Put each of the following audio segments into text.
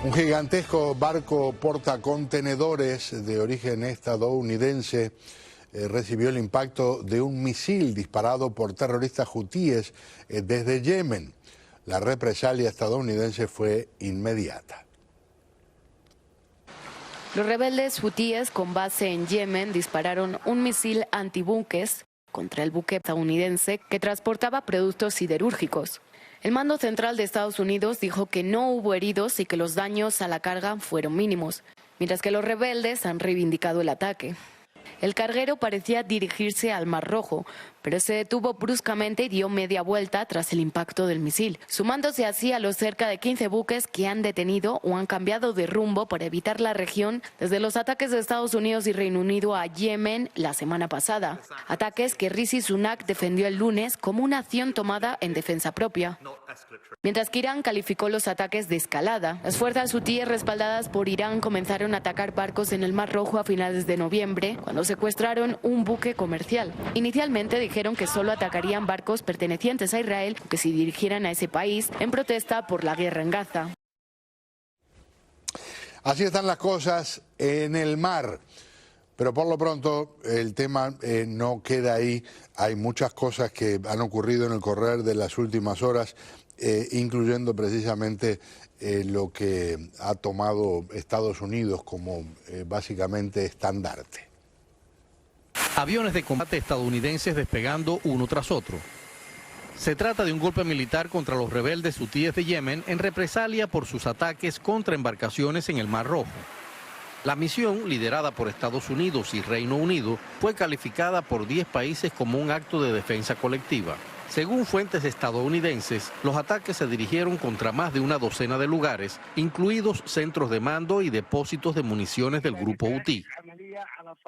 Un gigantesco barco portacontenedores de origen estadounidense recibió el impacto de un misil disparado por terroristas hutíes desde Yemen. La represalia estadounidense fue inmediata. Los rebeldes hutíes con base en Yemen dispararon un misil antibuques contra el buque estadounidense que transportaba productos siderúrgicos. El mando central de Estados Unidos dijo que no hubo heridos y que los daños a la carga fueron mínimos, mientras que los rebeldes han reivindicado el ataque. El carguero parecía dirigirse al Mar Rojo, pero se detuvo bruscamente y dio media vuelta tras el impacto del misil, sumándose así a los cerca de 15 buques que han detenido o han cambiado de rumbo para evitar la región desde los ataques de Estados Unidos y Reino Unido a Yemen la semana pasada. Ataques que Rishi Sunak defendió el lunes como una acción tomada en defensa propia. Mientras que Irán calificó los ataques de escalada, las fuerzas hutíes respaldadas por Irán comenzaron a atacar barcos en el Mar Rojo a finales de noviembre, cuando secuestraron un buque comercial. Inicialmente dijeron que solo atacarían barcos pertenecientes a Israel o que se dirigieran a ese país en protesta por la guerra en Gaza. Así están las cosas en el mar. Pero por lo pronto el tema no queda ahí. Hay muchas cosas que han ocurrido en el correr de las últimas horas, incluyendo precisamente lo que ha tomado Estados Unidos como básicamente estandarte. Aviones de combate estadounidenses despegando uno tras otro. Se trata de un golpe militar contra los rebeldes hutíes de Yemen en represalia por sus ataques contra embarcaciones en el Mar Rojo. La misión, liderada por Estados Unidos y Reino Unido, fue calificada por 10 países como un acto de defensa colectiva. Según fuentes estadounidenses, los ataques se dirigieron contra más de una docena de lugares, incluidos centros de mando y depósitos de municiones del grupo hutí.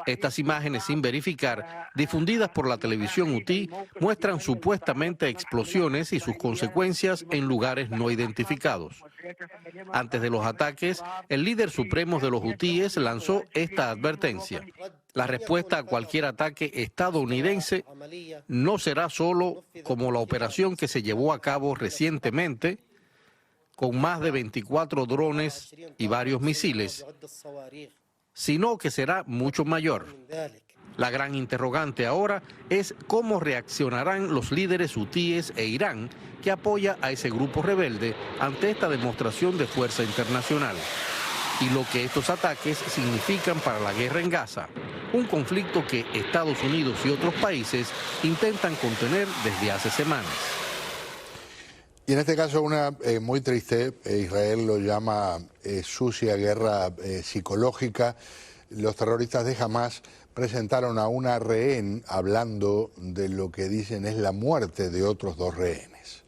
Estas imágenes sin verificar, difundidas por la televisión hutí, muestran supuestamente explosiones y sus consecuencias en lugares no identificados. Antes de los ataques, el líder supremo de los hutíes lanzó esta advertencia: la respuesta a cualquier ataque estadounidense no será solo como la operación que se llevó a cabo recientemente, con más de 24 drones y varios misiles, sino que será mucho mayor. La gran interrogante ahora es cómo reaccionarán los líderes hutíes e Irán, que apoya a ese grupo rebelde, ante esta demostración de fuerza internacional. Y lo que estos ataques significan para la guerra en Gaza, un conflicto que Estados Unidos y otros países intentan contener desde hace semanas. Y en este caso una muy triste, Israel lo llama sucia guerra psicológica. Los terroristas de Hamás presentaron a una rehén hablando de lo que dicen es la muerte de otros 2 rehenes.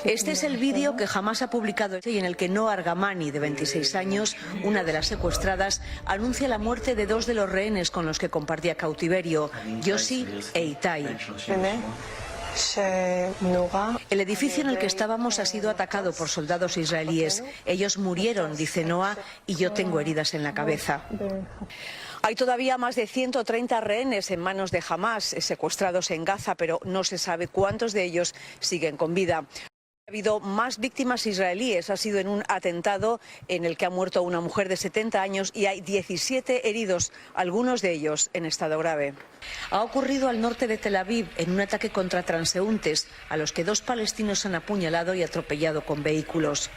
Este es el vídeo que Hamás ha publicado y en el que Noa Argamani, de 26 años, una de las secuestradas, anuncia la muerte de 2 de los rehenes con los que compartía cautiverio, Yossi e Itai. El edificio en el que estábamos ha sido atacado por soldados israelíes. Ellos murieron, dice Noa, y yo tengo heridas en la cabeza. Hay todavía más de 130 rehenes en manos de Hamás, secuestrados en Gaza, pero no se sabe cuántos de ellos siguen con vida. Ha habido más víctimas israelíes, ha sido en un atentado en el que ha muerto una mujer de 70 años y hay 17 heridos, algunos de ellos en estado grave. Ha ocurrido al norte de Tel Aviv en un ataque contra transeúntes a los que 2 palestinos han apuñalado y atropellado con vehículos.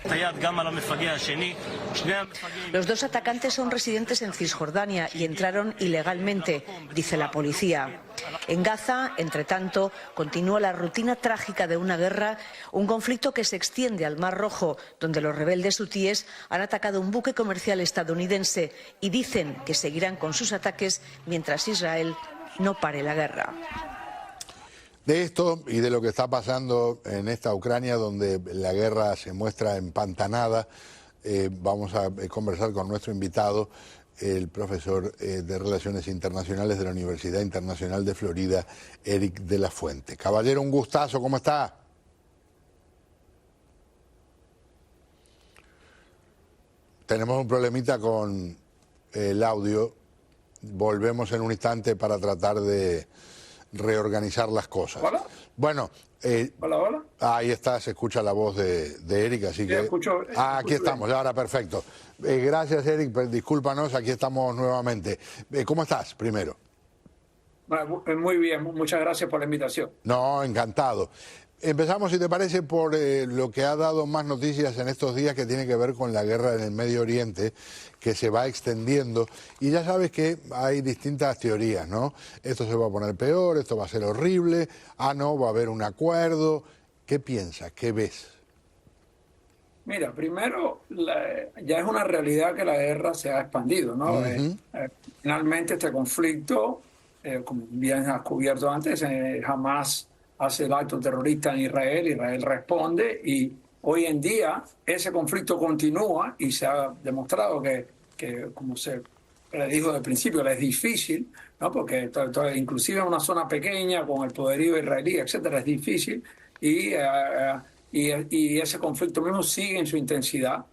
Los 2 atacantes son residentes en Cisjordania y entraron ilegalmente, dice la policía. En Gaza, entre tanto, continúa la rutina trágica de una guerra, un conflicto que se extiende al Mar Rojo, donde los rebeldes hutíes han atacado un buque comercial estadounidense y dicen que seguirán con sus ataques mientras Israel no pare la guerra. De esto y de lo que está pasando en esta Ucrania, donde la guerra se muestra empantanada, vamos a conversar con nuestro invitado, el profesor de Relaciones Internacionales de la Universidad Internacional de Florida, Eric de la Fuente. Caballero, un gustazo, ¿cómo está? Tenemos un problemita con el audio. Volvemos en un instante para tratar de reorganizar las cosas. Hola. Bueno, Hola. ahí está, se escucha la voz de Eric, así que... aquí estamos, ahora perfecto. Gracias, Eric, discúlpanos, aquí estamos nuevamente. ¿Cómo estás, primero? Muy bien, muchas gracias por la invitación. No, encantado. Empezamos, si te parece, por lo que ha dado más noticias en estos días, que tiene que ver con la guerra en el Medio Oriente, que se va extendiendo. Y ya sabes que hay distintas teorías, ¿no? Esto se va a poner peor, esto va a ser horrible, no, va a haber un acuerdo. ¿Qué piensas? ¿Qué ves? Mira, primero, ya es una realidad que la guerra se ha expandido, ¿no? Finalmente este conflicto, como bien has cubierto antes, Hamás hace el acto terrorista en Israel, Israel responde y hoy en día ese conflicto continúa y se ha demostrado que como se predijo desde el principio, es difícil, ¿no? Porque inclusive en una zona pequeña con el poderío israelí, etcétera, es difícil y ese conflicto mismo sigue en su intensidad.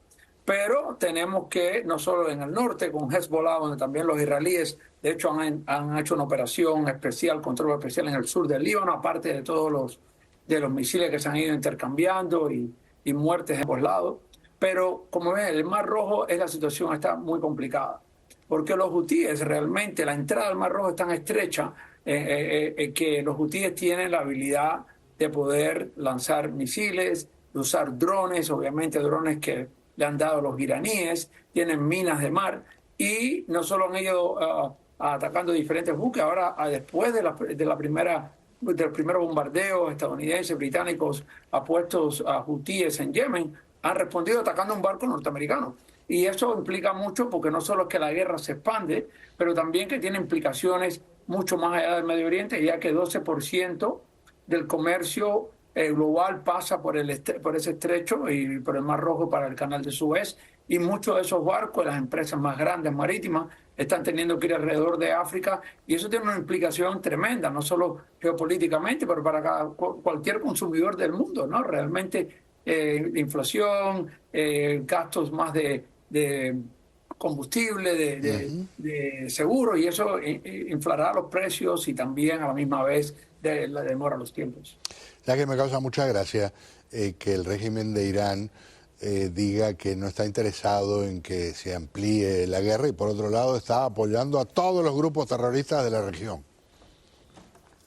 Pero tenemos que, no solo en el norte, con Hezbollah, donde también los israelíes, de hecho, han hecho una operación especial, control especial en el sur del Líbano, aparte de todos los misiles que se han ido intercambiando y muertes en ambos lados. Pero, como ven, el Mar Rojo, la situación está muy complicada, porque los hutíes realmente, la entrada al Mar Rojo es tan estrecha que los hutíes tienen la habilidad de poder lanzar misiles, de usar drones, obviamente drones que le han dado los iraníes, tienen minas de mar y no solo han ido atacando diferentes buques, ahora después de los primeros bombardeos estadounidenses, británicos a puestos hutíes en Yemen, han respondido atacando un barco norteamericano. Y eso implica mucho porque no solo es que la guerra se expande, pero también que tiene implicaciones mucho más allá del Medio Oriente, ya que 12% del comercio global pasa por ese estrecho y por el Mar Rojo para el Canal de Suez, y muchos de esos barcos, las empresas más grandes marítimas, están teniendo que ir alrededor de África, y eso tiene una implicación tremenda, no solo geopolíticamente, pero para cualquier consumidor del mundo, ¿no? Realmente inflación, gastos más de combustible, de seguro, y eso inflará los precios y también a la misma vez la demora los tiempos. Ya que me causa mucha gracia que el régimen de Irán diga que no está interesado en que se amplíe la guerra y por otro lado está apoyando a todos los grupos terroristas de la región.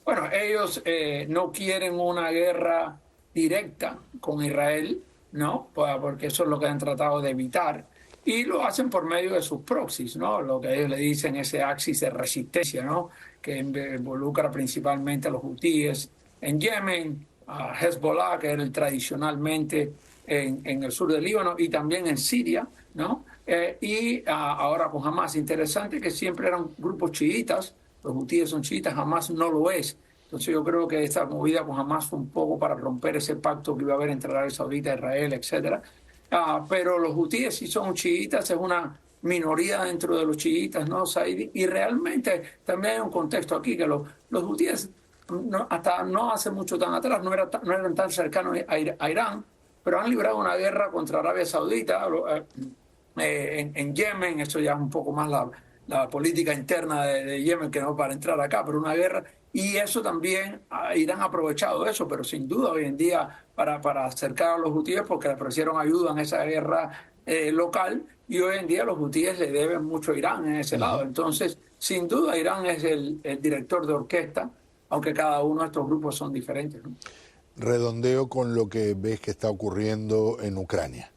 Bueno, ellos no quieren una guerra directa con Israel, ¿no? Porque eso es lo que han tratado de evitar. Y lo hacen por medio de sus proxies, ¿no? Lo que ellos le dicen ese axis de resistencia, ¿no? Que involucra principalmente a los hutíes en Yemen, a Hezbollah, que era tradicionalmente en el sur del Líbano, y también en Siria, ¿no? Y ahora con Hamás. Interesante que siempre eran grupos chiitas, los hutíes son chiitas, Hamás no lo es. Entonces yo creo que esta movida con Hamás fue un poco para romper ese pacto que iba a haber entre Arabia Saudita, Israel, etcétera. Pero los hutíes sí son chiitas, es una minoría dentro de los chiitas, ¿no, Saidi? Y realmente también hay un contexto aquí, que los hutíes hasta no hace mucho tan atrás no eran tan cercanos a Irán, pero han librado una guerra contra Arabia Saudita en Yemen. Eso ya es un poco más la política interna de Yemen, que no para entrar acá, pero una guerra. Y eso también, Irán ha aprovechado eso, pero sin duda hoy en día para acercar a los hutíes, porque le ofrecieron ayuda en esa guerra local, y hoy en día los hutíes le deben mucho a Irán en ese lado. Entonces, sin duda, Irán es el director de orquesta, aunque cada uno de estos grupos son diferentes, ¿no? Redondeo con lo que ves que está ocurriendo en Ucrania.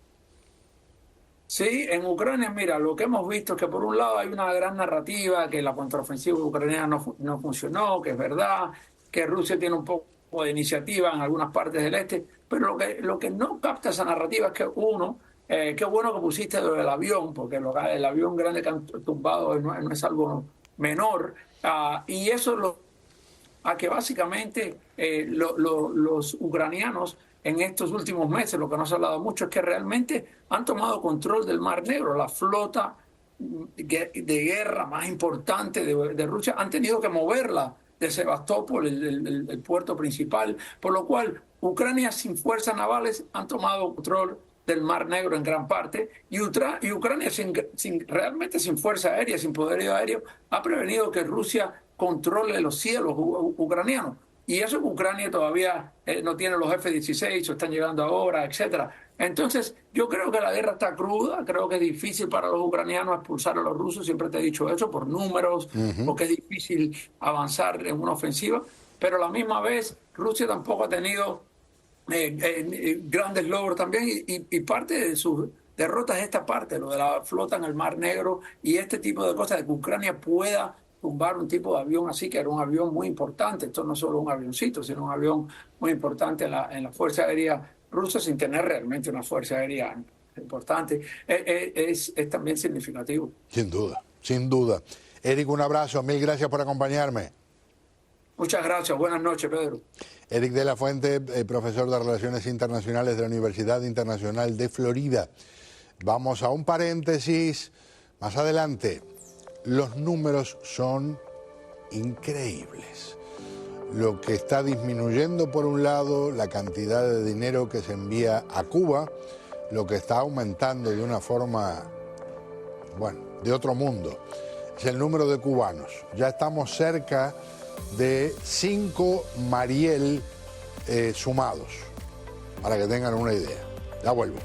Sí, en Ucrania, mira, lo que hemos visto es que por un lado hay una gran narrativa, que la contraofensiva ucraniana no funcionó, que es verdad, que Rusia tiene un poco de iniciativa en algunas partes del este, pero lo que no capta esa narrativa es que qué bueno que pusiste lo del avión, porque el avión grande que han tumbado no es algo menor, y eso a que básicamente los ucranianos en estos últimos meses, lo que no se ha hablado mucho, es que realmente han tomado control del Mar Negro. La flota de guerra más importante de Rusia han tenido que moverla de Sebastopol, el puerto principal, por lo cual Ucrania sin fuerzas navales han tomado control del Mar Negro en gran parte, y Ucrania realmente sin fuerza aérea, sin poderío aéreo, ha prevenido que Rusia controle los cielos ucranianos. Y eso que Ucrania todavía no tiene los F-16 o están llegando ahora, etcétera. Entonces, yo creo que la guerra está cruda, creo que es difícil para los ucranianos expulsar a los rusos, siempre te he dicho eso, por números, porque es difícil avanzar en una ofensiva, pero a la misma vez Rusia tampoco ha tenido grandes logros también, y parte de sus derrotas es esta parte, lo de la flota en el Mar Negro y este tipo de cosas, de que Ucrania pueda tumbar un tipo de avión así, que era un avión muy importante. Esto no es solo un avioncito, sino un avión muy importante en la Fuerza Aérea rusa, sin tener realmente una Fuerza Aérea importante. Es también significativo. Sin duda, sin duda. Eric, un abrazo, mil gracias por acompañarme. Muchas gracias, buenas noches, Pedro. Eric de la Fuente, profesor de Relaciones Internacionales de la Universidad Internacional de Florida. Vamos a un paréntesis más adelante. Los números son increíbles. Lo que está disminuyendo por un lado, la cantidad de dinero que se envía a Cuba, lo que está aumentando de una forma, bueno, de otro mundo, es el número de cubanos. Ya estamos cerca de 5 Mariel sumados, para que tengan una idea. Ya vuelvo.